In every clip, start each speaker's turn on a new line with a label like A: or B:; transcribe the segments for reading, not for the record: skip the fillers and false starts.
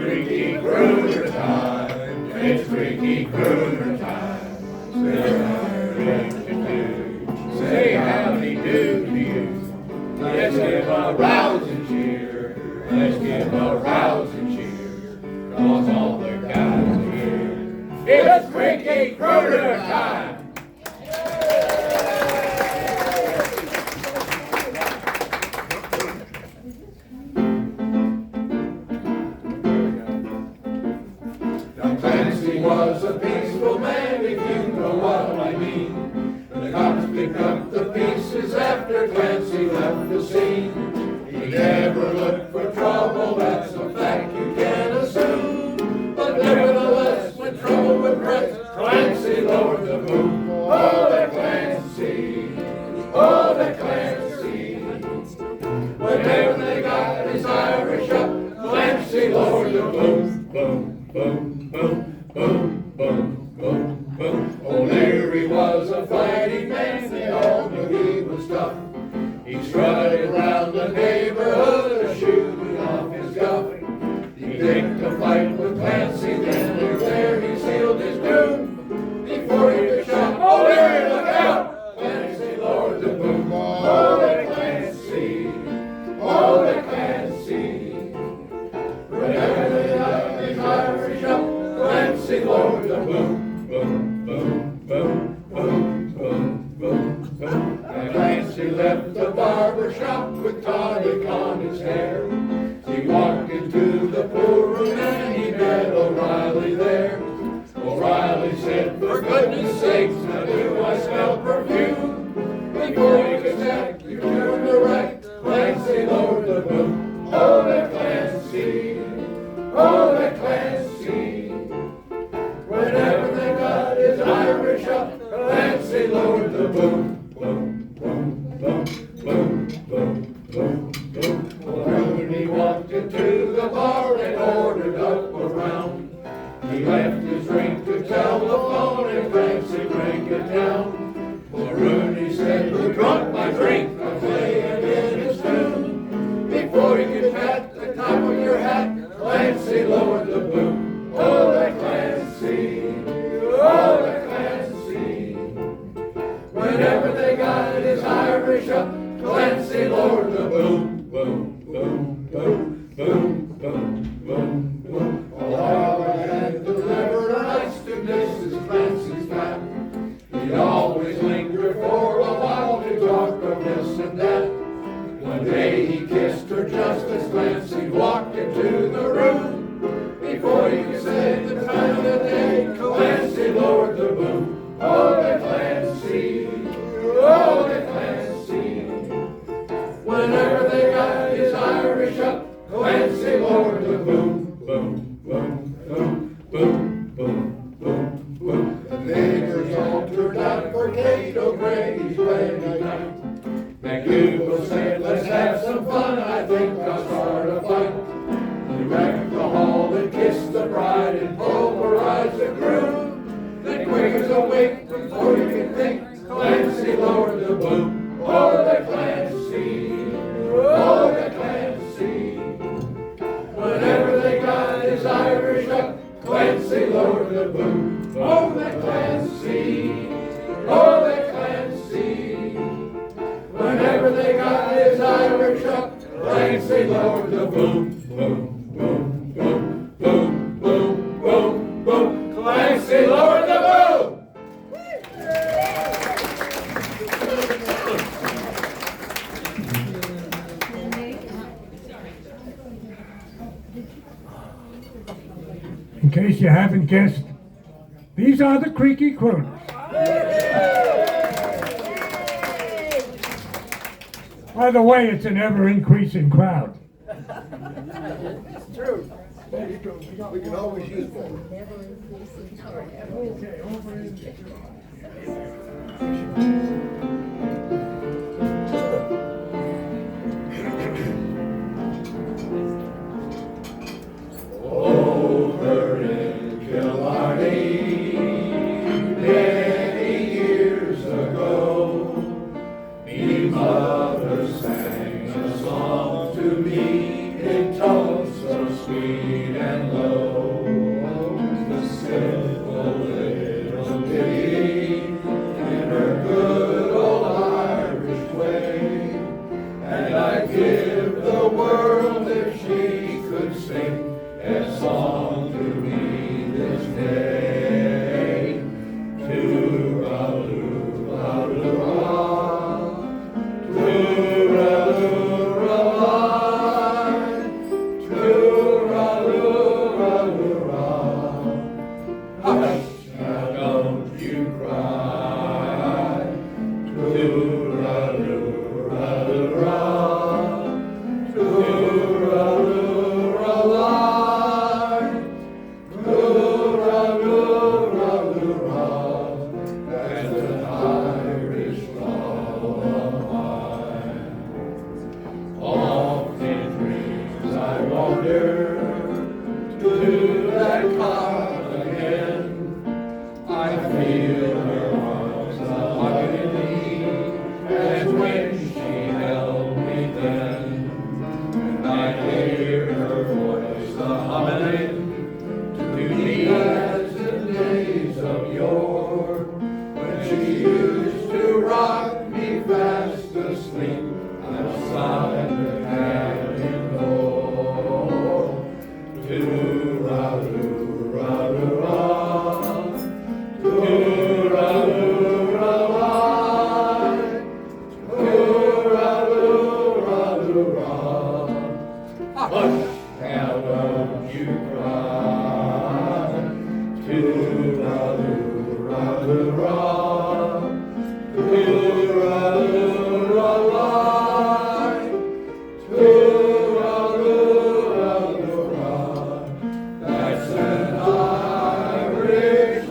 A: Creaky Crooner time. It's Creaky Crooner time. Say howdy do to you. Let's give a rousing cheer. Let's give a rousing cheer. Cause all the guys are here. It's Creaky Crooner time. Clancy was a peaceful man, if you know what I mean. The cops picked up the pieces after Clancy left the scene. He never looked for trouble, that's a fact you can assume. But nevertheless, when trouble would press, Clancy lowered the boom. Oh, that Clancy! Oh, that Clancy! Whenever they got his Irish up, Clancy lowered the boom, boom, boom, boom, boom, boom, boom, boom. O'Leary was a fighting man, they all knew he was tough. He strutted around the neighborhood, shooting off his guff. He picked a fight with Clancy, then there he sealed his doom. Before he could shout, O'Leary, look out! Clancy lowered the boom. Oh, that Clancy! Oh, that Clancy! Whenever they got his Irish up, Clancy lowered the boom, boom, boom, boom, boom, boom, boom, boom. And Clancy left the barber shop with tonic on his hair. He walked into the pool room and he met O'Reilly there. O'Reilly said, for goodness sakes, now do I smell perfume? Before you could check, you turned the right, Clancy lowered the boom. Oh, that Clancy! Oh, that Clancy! Whenever they got his Irish up, Clancy lowered the boom, boom, boom, boom, boom, boom, boom, boom. When he walked into the bar and ordered up a round, he left his ring to telephone and Clancy drank it down. Rooney said, who drunk my drink? I'm playing in his tune. Before you could pat the top of your hat, Clancy lowered the boom. Oh, that Clancy! Oh, that Clancy! Whenever they got his Irish up, Clancy lowered the boom, boom, boom, boom, boom, boom, boom, boom. O'Reilly had delivered a nice to Mrs. Clancy's flat. He always lingered for a while to talk of this and that. One day he kissed her just as Clancy walked into the room. Before he could say the time of the day, Clancy lowered the boom. Oh, that Clancy! Oh, that Clancy! Whenever they got his Irish up, Clancy lowered the boom, boom, boom, boom, boom, boom, boom, boom. The neighbors all turned out for Cato Grady's wedding night. McDougal said, let's have some fun, I think I'll start a fight. He wrecked the hall and kissed the bride and pulverized the groom. Then quick as a wink, before you can think, Clancy lowered the boom. Oh, that Clancy! Oh, that Clancy! Whenever they got his Irish up, Clancy lowered the boom. Oh, that Clancy! Oh, that Clancy! Whenever they got his Irish up, Clancy lowered the boom, boom, boom, boom, boom, boom, boom, boom. Clancy lowered the boom!
B: In case you haven't guessed, these are the Creaky Crooners. By the way, it's an ever-increasing crowd.
C: It's true. We can always use more.
B: Okay, over in.
A: Over in Killarney, many years ago, me mother sang a song to me in tones so sweet. sweet and low, the simple little ditty in her good old Irish way. And I'd give the world if she could sing a song to me this day. Tooraloo-ra-loo-ra, tooraloo-ra-loo-ra, hush, now don't you cry. Tooraloo-ra-loo-ra, tooraloo-ra-loo-ra, tooraloo-ra-loo-ra, that's an Irish lullaby. Often dreams I wander to that cot again. I feel her arms hugging me as when she held me then. And I hear her voice humming to me as in days of yore, when she used to rock me fast asleep outside the cabin door. Tooraloo-ra-loo-ra, tooraloo-ra-la, tooraloo-ra-loo-ra, hush, now don't you cry. Tooraloo-ra-loo-ra, tooraloo-ra-la, tooraloo-ra-loo-ra, that's an Irish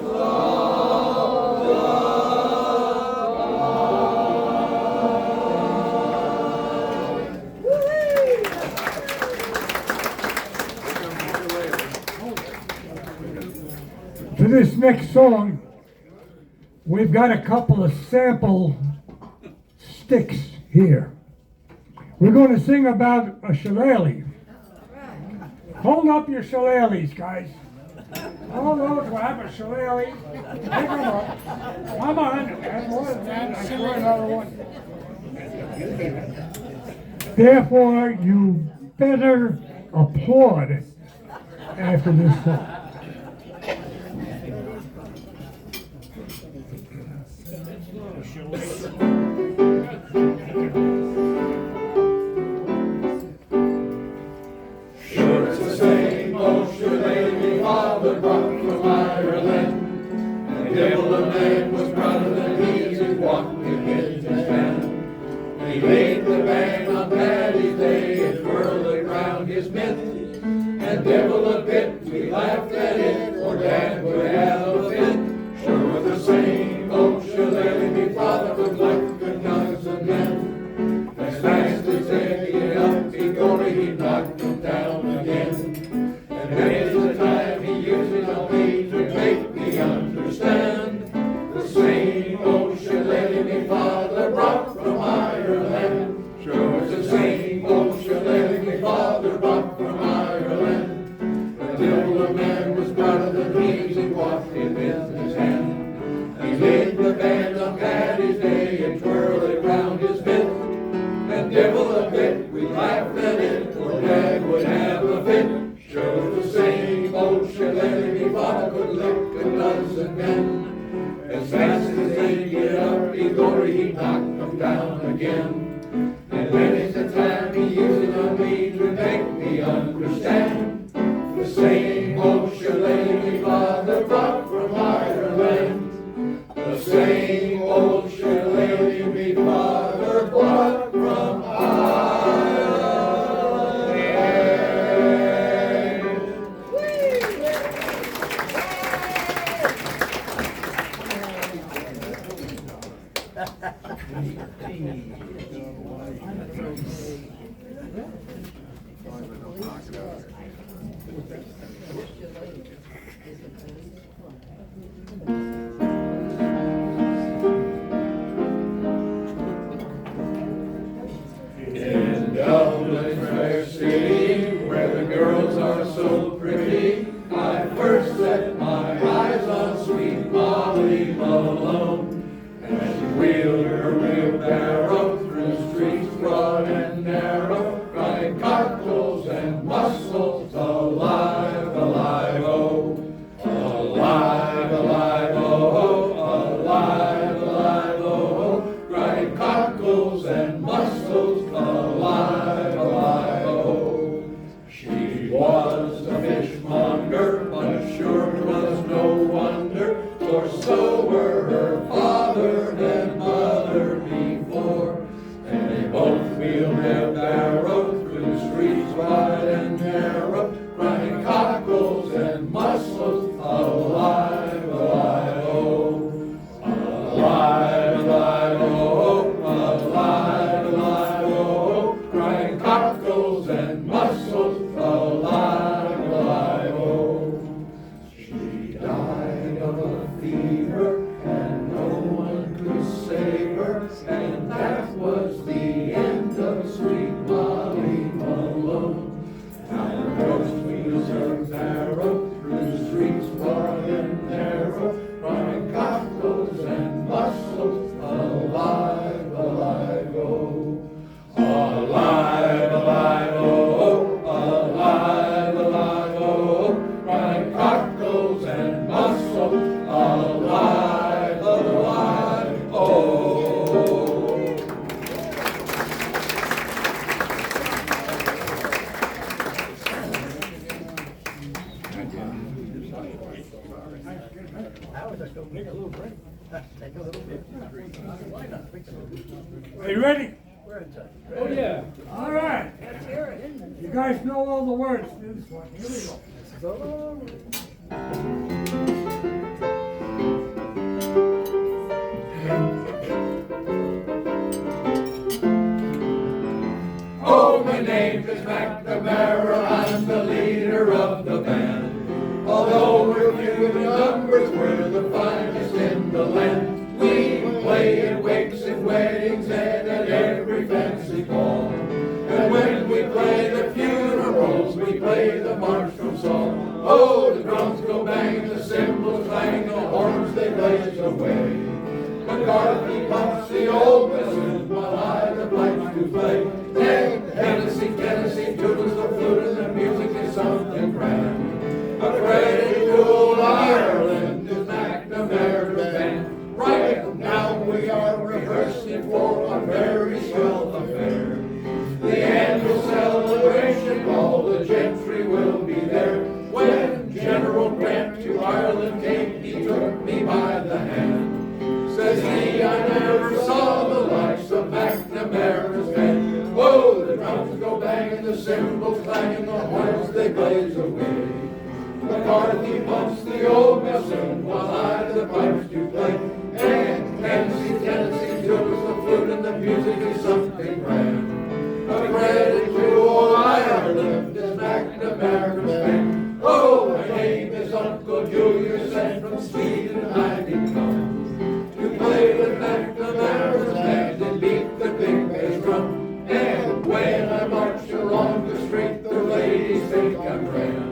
B: For this next song, we've got a couple of sample sticks here. We're going to sing about a shillelagh. Hold up your shillelaghs, guys. All those who have a shillelagh, pick them up. Come on, and more than that, I swear another one. Therefore, you better applaud after this song.
A: Sure, it's the same old shillelagh father brought from Ireland. And the devil a man was prouder than he who walked against his band. And he laid the band on Paddy's Day and twirled it round his mitt. And devil a bit, we laughed at it, for Dad would have a fit. Sure, was the same old shillelagh father would like the guns and men. As fast as they get up, he knocked them down again. And many's the time he uses on me to make me understand. The same old shillelagh me father brought from Ireland. Sure, it's the same old shillelagh me father brought from Ireland. Until the man was prouder than he walked him in his hand. He laid the band on Paddy's Day and twirled it round his mitt. And devil a bit, we laughed at it, for Dad would have a fit. Shows the same old shillelagh me father could lick a dozen men. As fast as they get up, he knocked them down again. And many's the time he uses on me to make me understand. The same old shillelagh me father brought from Ireland. The same old shillelagh me father brought from Ireland. In Dublin, fair city, where the girls are was so pretty, I first set my eyes on sweet Molly Malone. And she wheeled her wheelbarrow through streets broad and narrow, crying cockles and mussels, alive, alive, oh, alive, alive, oh, alive, alive, oh, crying cockles and mussels, alive, alive, oh. She was a fishmonger, but sure 'twas no wonder, for so were her father and mother before. And they both wheeled their barrow through streets wide and narrow, crying cockles and mussels, alive, alive, oh, alive, alive, oh, alive, alive, oh, crying cockles and mussels, alive, alive, oh. She died of a fever, and no one could save her, and that was the end of sweet Molly Malone. Now her ghost wheels her barrow through streets broad and narrow, crying cockles and mussels, alive, alive, oh, alive, alive, oh, alive, alive, oh, crying cockles and mussels, alive, alive, oh.
B: Are you ready?
C: Oh, yeah.
B: All right. You guys know all the words to this one. Here we go.
A: Oh, my name is McNamara, I'm the leader of the band. Although we're few in numbers, we're the finest in the land. We play at wakes and weddings and at every fancy ball. And when we play the funerals, we play the martial song. Oh, the drums go bang, the cymbals clang, the horns they blaze away. McCarthy pumps the old bassoon while I the pipes do play. And Tennessee toodles the flute, and the music is something grand. A credit to old Ireland is McNamara's band. Right now we are rehearsing for a very swell affair. The annual celebration, all the gentry will be there. When General Grant to Ireland came, he took me by the hand. Says he, I never saw the likes of McNamara's band. Whoa, the drums go banging, the cymbals clanging, the horns they blaze away. McCarthy pumps the old bassoon while I the pipes do play. And Tennessee toodles the flute, and the music is something grand. A credit to old Ireland is McNamara's band. Oh, my name is Uncle Julius, and from Sweden I did come to play with McNamara's band and beat the big bass drum. And when I march along the street, the ladies think I'm grand.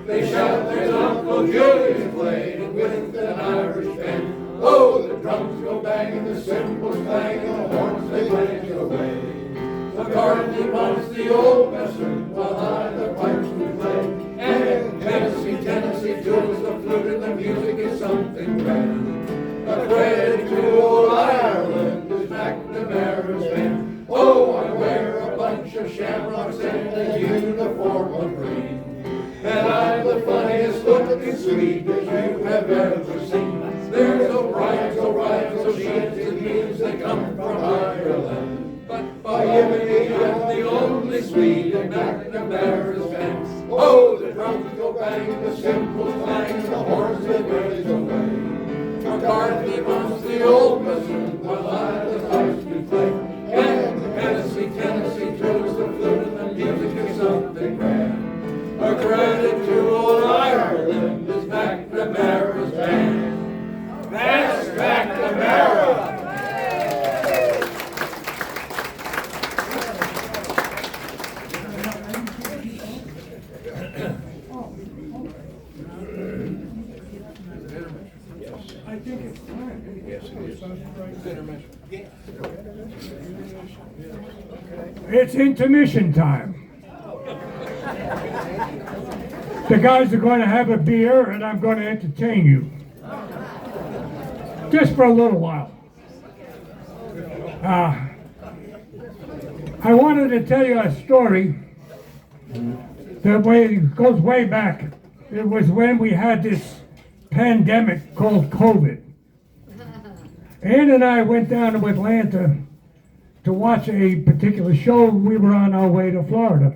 A: They shout, there's Uncle Julius playing with an Irish band. Oh, the drums go banging, the cymbals clang, and the horns they blaze away. McCarthy pumps the old bassoon while I the pipes do play. And Tennessee toodles the flute, and the music is something grand. A credit to old Ireland is McNamara's band. Oh, I wear a bunch of shamrocks and a uniform of green. And I'm the funniest looking Swede that you have ever seen. There's O'Brien's, O'Sheens, and Beans, they come from Ireland. But by Yiminy, I'm the only Swede in McNamara's band. Oh, the drums go bang, the cymbals clang, and the horns they blaze away. McCarthy pumps the old bassoon while I the pipes do play. And Tennessee toodles the flute, and the music is something grand. A credit to old Ireland is McNamara's band. That's McNamara!
B: It's intermission time. The guys are going to have a beer and I'm going to entertain you. Just for a little while. I wanted to tell you a story that goes way back. It was when we had this pandemic called COVID. Ann and I went down to Atlanta to watch a particular show. We were on our way to Florida.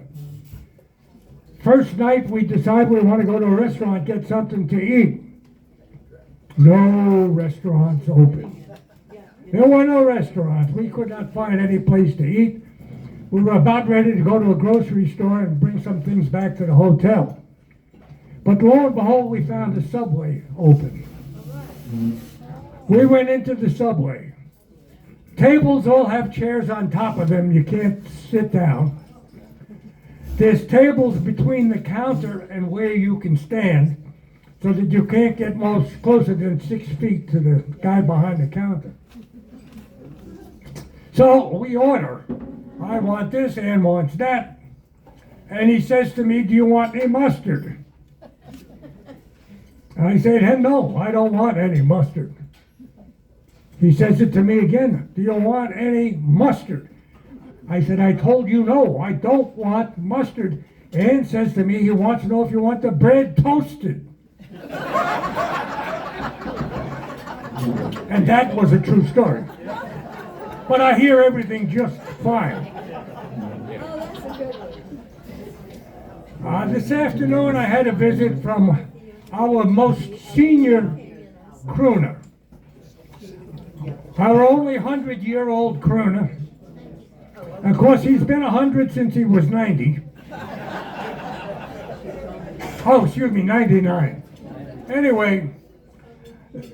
B: First night we decided we want to go to a restaurant, get something to eat. No restaurants open. There were no restaurants. We could not find any place to eat. We were about ready to go to a grocery store and bring some things back to the hotel. But lo and behold, we found a Subway open. We went into the Subway. Tables all have chairs on top of them. You can't sit down. There's tables between the counter and where you can stand so that you can't get closer than 6 feet to the guy behind the counter. So we order. I want this, Ann wants that. And he says to me, do you want any mustard? I said, hey, no, I don't want any mustard. He says it to me again, do you want any mustard? I said, I told you no, I don't want mustard. Ann says to me, he wants to know if you want the bread toasted. And that was a true story. But I hear everything just fine. This afternoon I had a visit from our most senior crooner. Our only 100-year-old crooner. Of course, he's been 100 since he was 90. Oh, excuse me, 99. Anyway,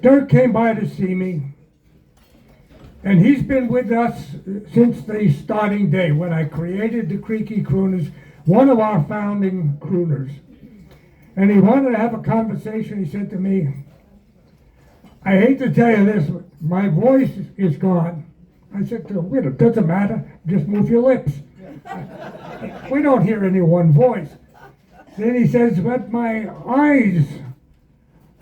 B: Dirk came by to see me. And he's been with us since the starting day when I created the Creaky Crooners, one of our founding crooners. And he wanted to have a conversation. He said to me, I hate to tell you this, but my voice is gone. I said to him, it doesn't matter, just move your lips. We don't hear any one voice. Then he says, but my eyes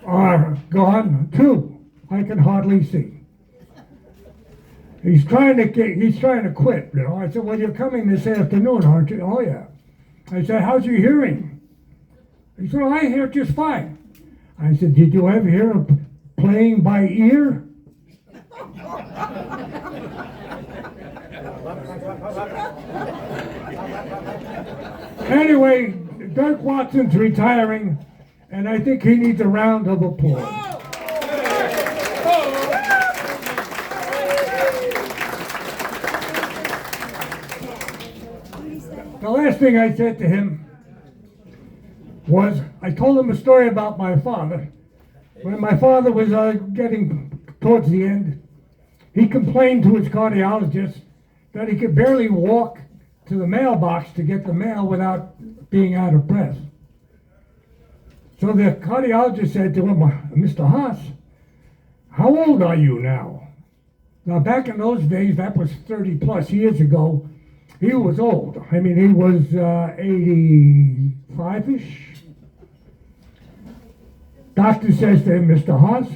B: are gone too. I can hardly see. He's trying to quit, you know. I said, well, you're coming this afternoon, aren't you? Oh, yeah. I said, how's your hearing? He said, I hear just fine. I said, did you ever hear him playing by ear? Anyway, Dirk Watson's retiring, and I think he needs a round of applause. The last thing I said to him was, I told him a story about my father. When my father was getting towards the end, he complained to his cardiologist that he could barely walk to the mailbox to get the mail without being out of breath. So the cardiologist said to him, Mr. Haas, how old are you now? Now back in those days, that was 30 plus years ago, he was old. I mean, he was 85-ish. Doctor says to him, Mr. Haas,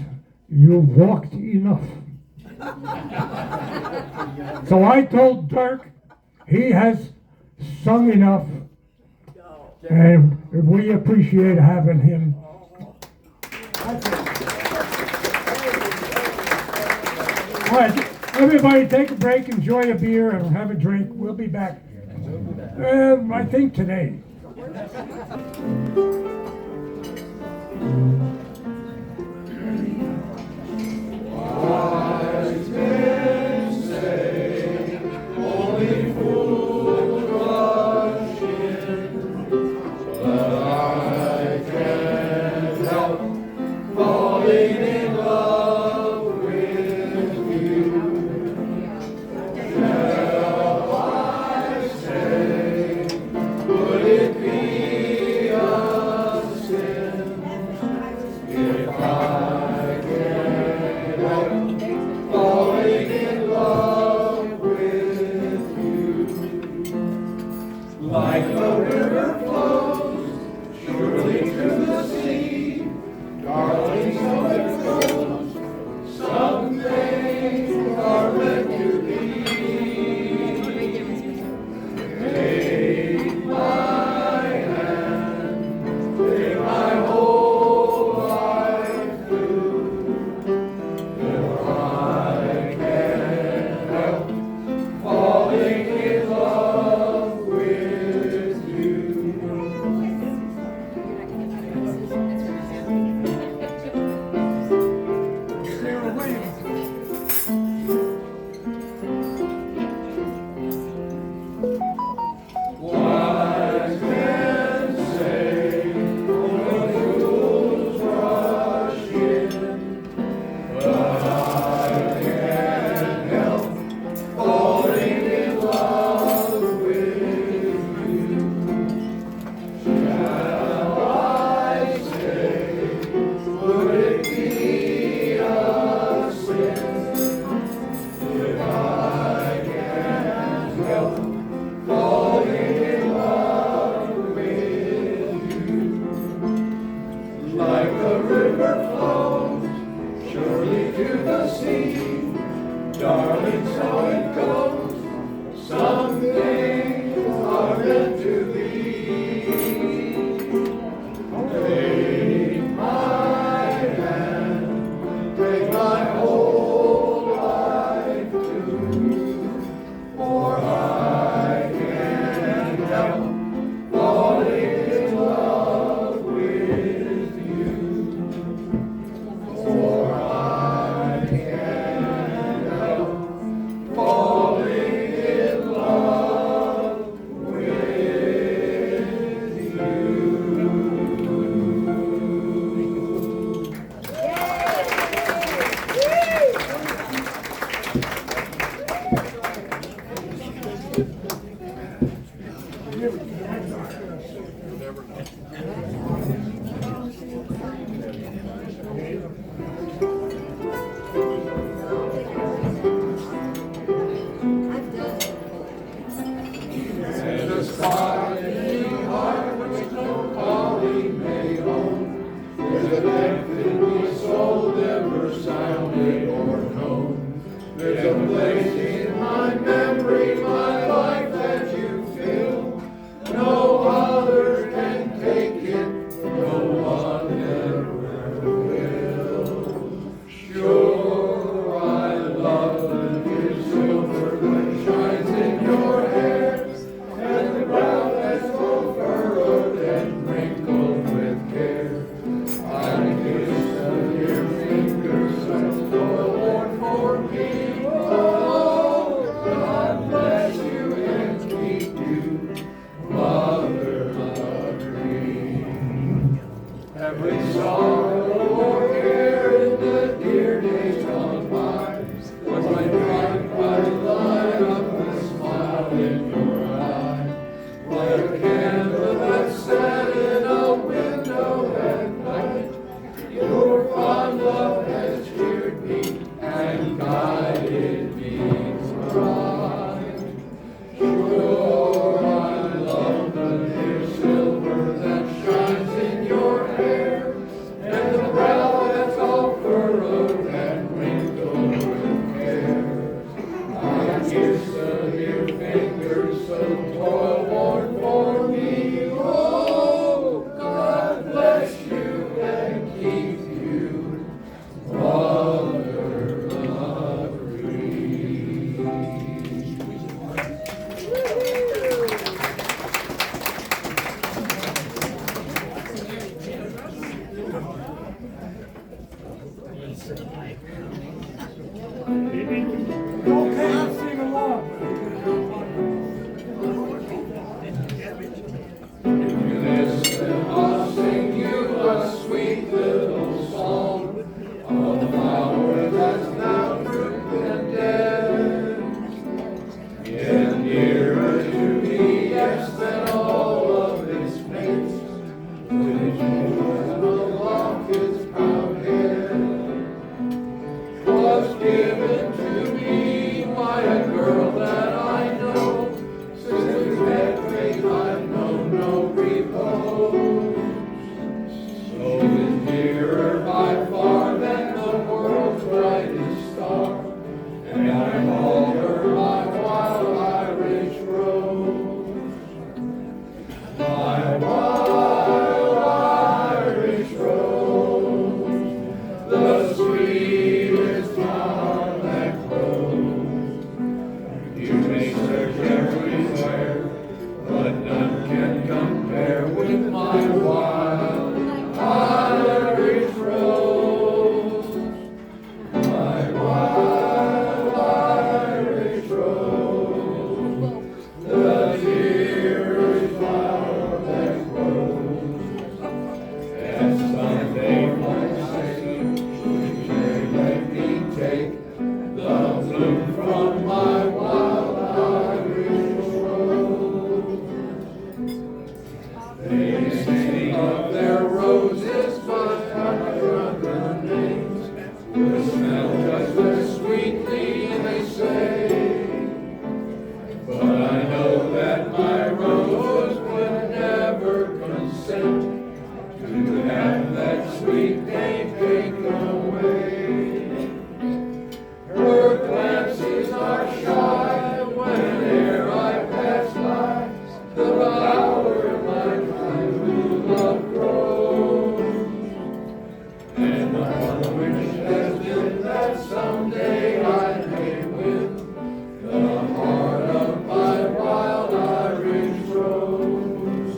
B: you've walked enough. So I told Dirk, he has sung enough, and we appreciate having him. All right, everybody take a break, enjoy a beer, and have a drink. We'll be back, I think today.
A: Wise men say only fools rush in, but I can't help falling in love with you. Shall I say, would it be a river flows surely to the sea, darling, so it goes. Some things are meant to be. Take my hand, take my whole life too, for I can't help falling in love with you.
B: Sarah Williams.
A: Wise men say only fools rush in, but I can't help falling in love with you. Shall I say, would it be a sin if I can't help falling in love with you? Like the river flows surely to the sea, darling, so it goes. Some things are meant to be. Take my hand, take my whole life too, for I can't help falling in love with you. For I can't help falling in love with you. And a spot in the heart which no calling may own, there's a depth in my soul never sounded or known. There's a place in my memory, my life that you fill. No other can take it, no one ever will. Sure, I love you, silver that shines in your hair, and the ground that's so furrowed and wrinkled with care. I'm They sing of their roses, but other names will smell just as sweetly, they say. But I know that my rose would never consent to have that sweet name taken away. Her glances are shy whene'er I pass by the flower my true love grows. And my one wish has been that someday I may win the heart of my wild Irish rose.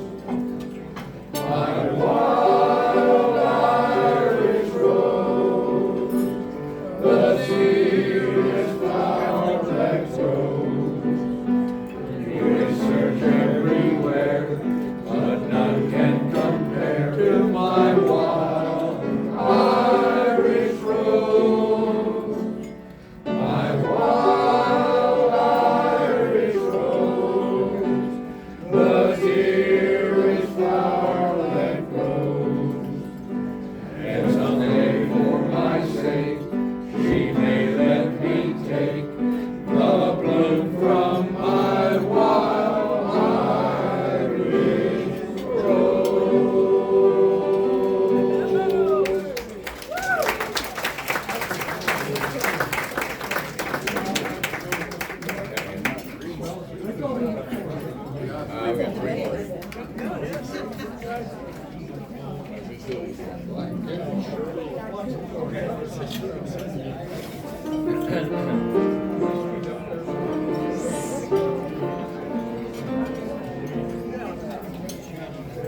A: My wild Irish rose, the dearest flower that grows. You may search everywhere, but none can compare to my wild Irish rose. My wild Irish rose, the dearest flower that grows. And someday for my sake, she may let me take the bloom from my wild Irish rose.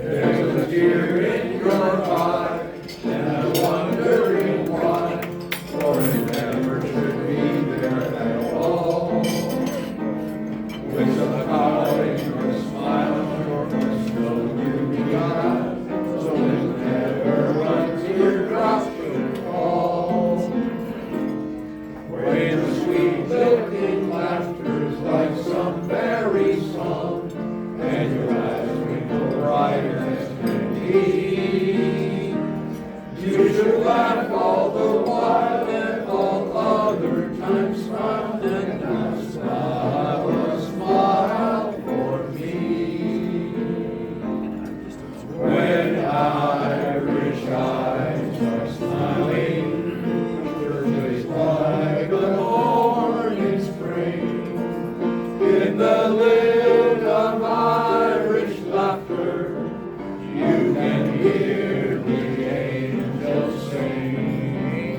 A: There's a tear in your eye, and I'm wondering why, for it never should be there at all. With a power in your smile, or a snow beauty eyes, so it never one teardrop should fall. When the sweet lilting laughter's like some fairy song, and your eyes twinkle bright as can be, you should laugh all the while and all other times smile, and now smile a smile for me. When Irish eyes are smiling, it's like a morning spring. In the lilt of Irish laughter, you can hear the angels sing.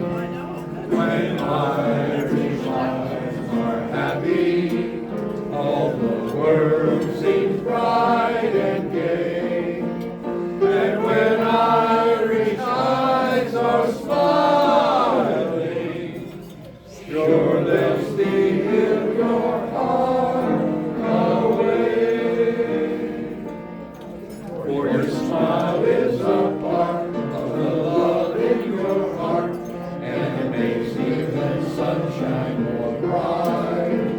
A: When Irish eyes are happy, all the world seems bright and gay. And when Irish eyes are smiling, sure they'll steal your heart away. For your smile is a part of the love in your heart, and it makes even sunshine more bright.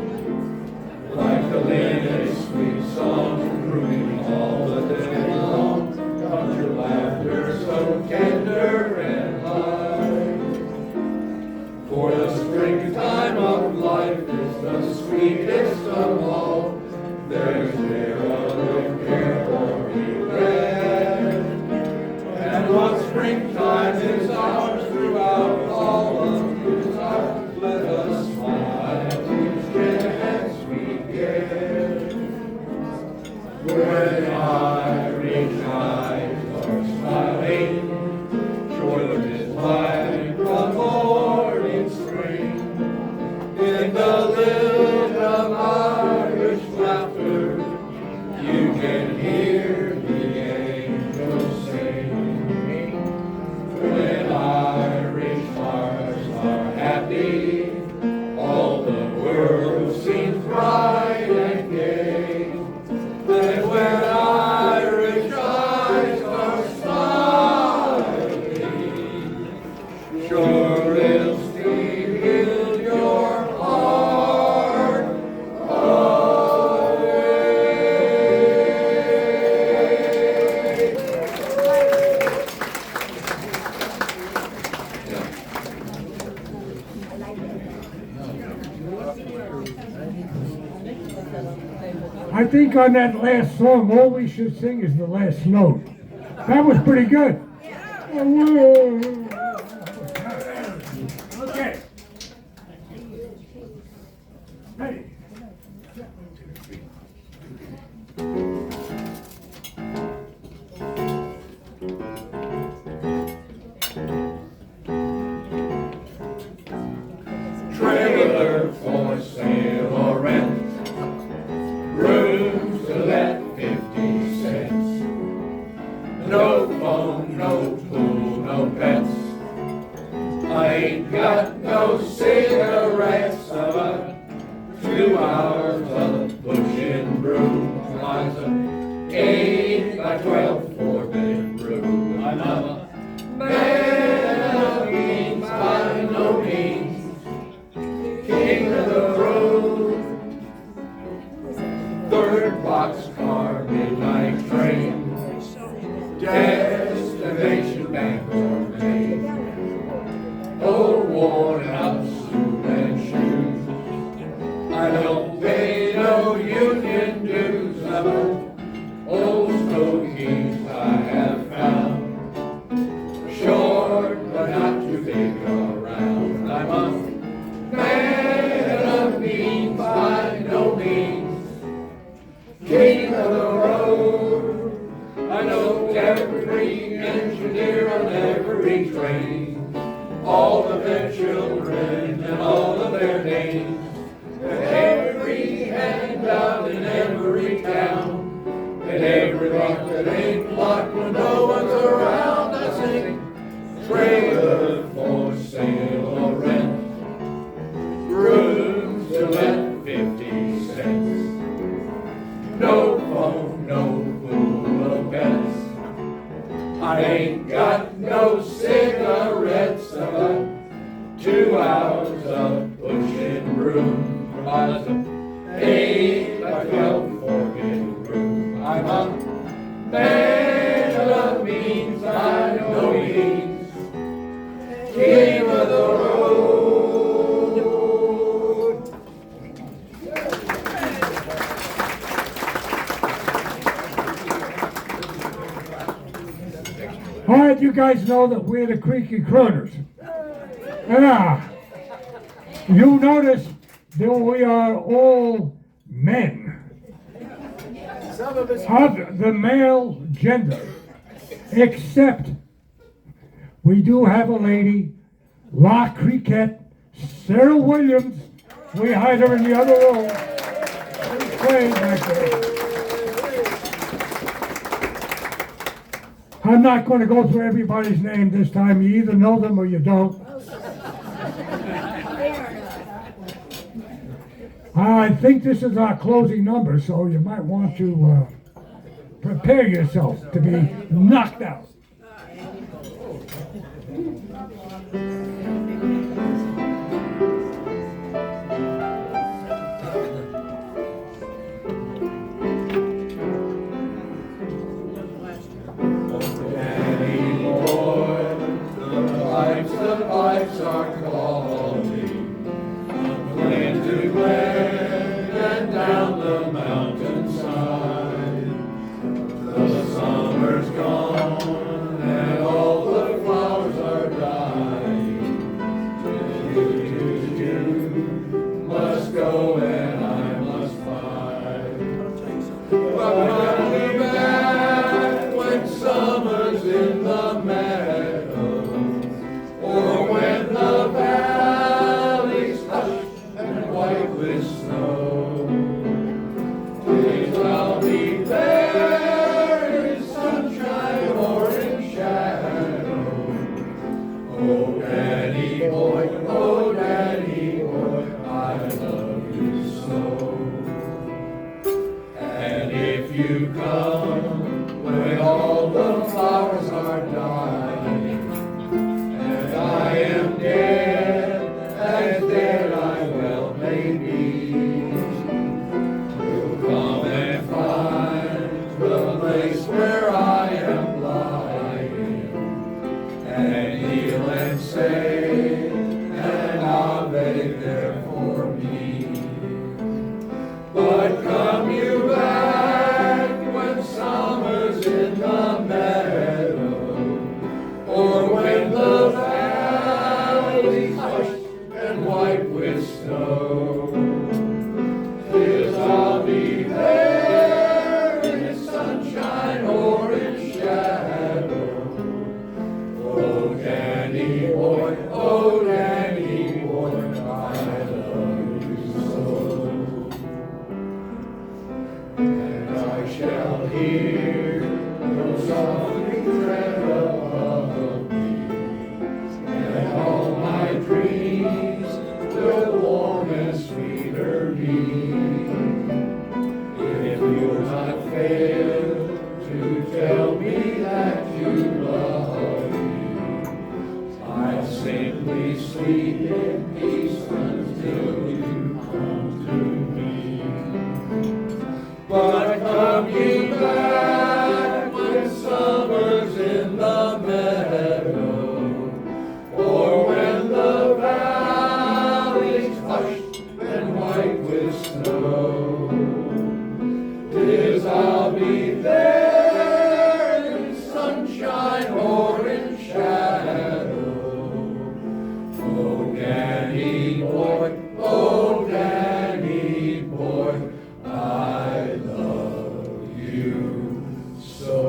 A: Like the latest sweet song, crooning all the day long, comes your laughter so tender and light. For the springtime of life is the sweetest of all. There's never other care or regret. And what springtime is ours throughout all of his life, let us smile each chance we get. When Irish eyes are smiling, sure there is like a morning spring. In the lilt of Irish laughter, you can hear the angels sing. When Irish hearts are happy, all the world seems bright and gay. And when Irish eyes
B: think on that last song, all we should sing is the last note. That was pretty good. Okay. Ready.
A: Trailer for sale or rent, rooms to let 50 cents. No phone, no pool, no pets. I ain't got no cigarettes. 2 hours of pushing broom. Mine's a 8 by 12 4-bedroom. I'm a man of means by no means, king of the road. 3rd boxcar midnight train, destination Bangor, Maine. Old worn out suit and shoes, I don't pay no union dues. I'm an old stogie I have found, short but not too big around. I'm a man of means by no means, king of the road. I know every engineer on every train, all of their children and all of their names, and every handout in every town, and every lock that ain't locked when no one's around. I sing trailer for sale or rent, rooms to let 50 cents. No phone, no pool, no pets. I ain't got no cigarettes. 2 hours of pushing broom. Provides a 8 by 12 4-bedroom. I'm a man of means by no means, king of the road.
B: All right, you guys know that we're the Creaky Crooners. Yeah. You notice that we are all men of the male gender, except we do have a lady, La Cricket, Sarah Williams. We hide her in the other room. She's playing back there. I'm not going to go through everybody's name this time. You either know them or you don't. I think this is our closing number, so you might want to prepare yourself to be knocked out.
A: The pipes are calling, Glen to Glen and down the mountainside. The summer's gone and all the flowers are dying. You must go and I must find. But I'll be back when summer's in the meadow, or when the valley's hushed and white with snow. Please, I'll be there in sunshine or in shadow. Oh, Daddy boy, I love you so. And if you come when all the flowers are dying, I am dead, as dead I well may be, you'll come and find the place where I am lying, and kneel and say an Ave there for me. But come you back Show me that you love me. I simply sleep in peace until you come to me. But come you back when summer's in the meadow, or when the valley's hushed and white with snow. 'Tis I'll be there in sunshine or in shadow. Oh, Danny boy, I love you so.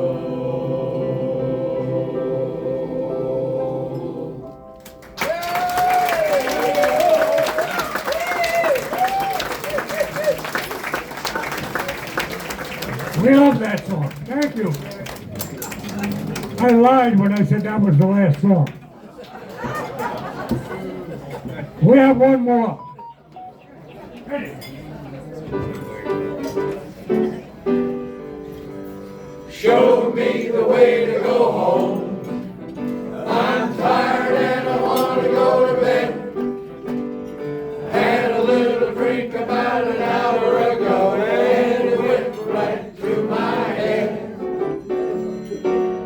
B: We love that song. Thank you. I lied when I said that was the last song. We have one more.
A: Show me the way to go home. I'm tired and I want to go to bed. Had a little drink about an hour ago and it went right through my head.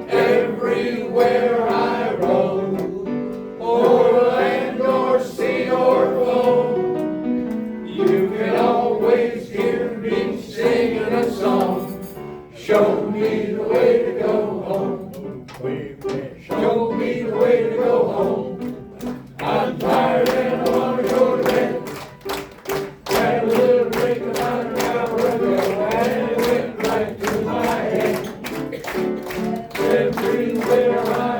A: Everywhere I roam, o'er land or sea or foam, you can always hear me singing a song. Show me the way to go home. Show me the way to go home. I'm tired and I want to go to bed. Had a little drink about an hour ago and it went right through my head. Everywhere I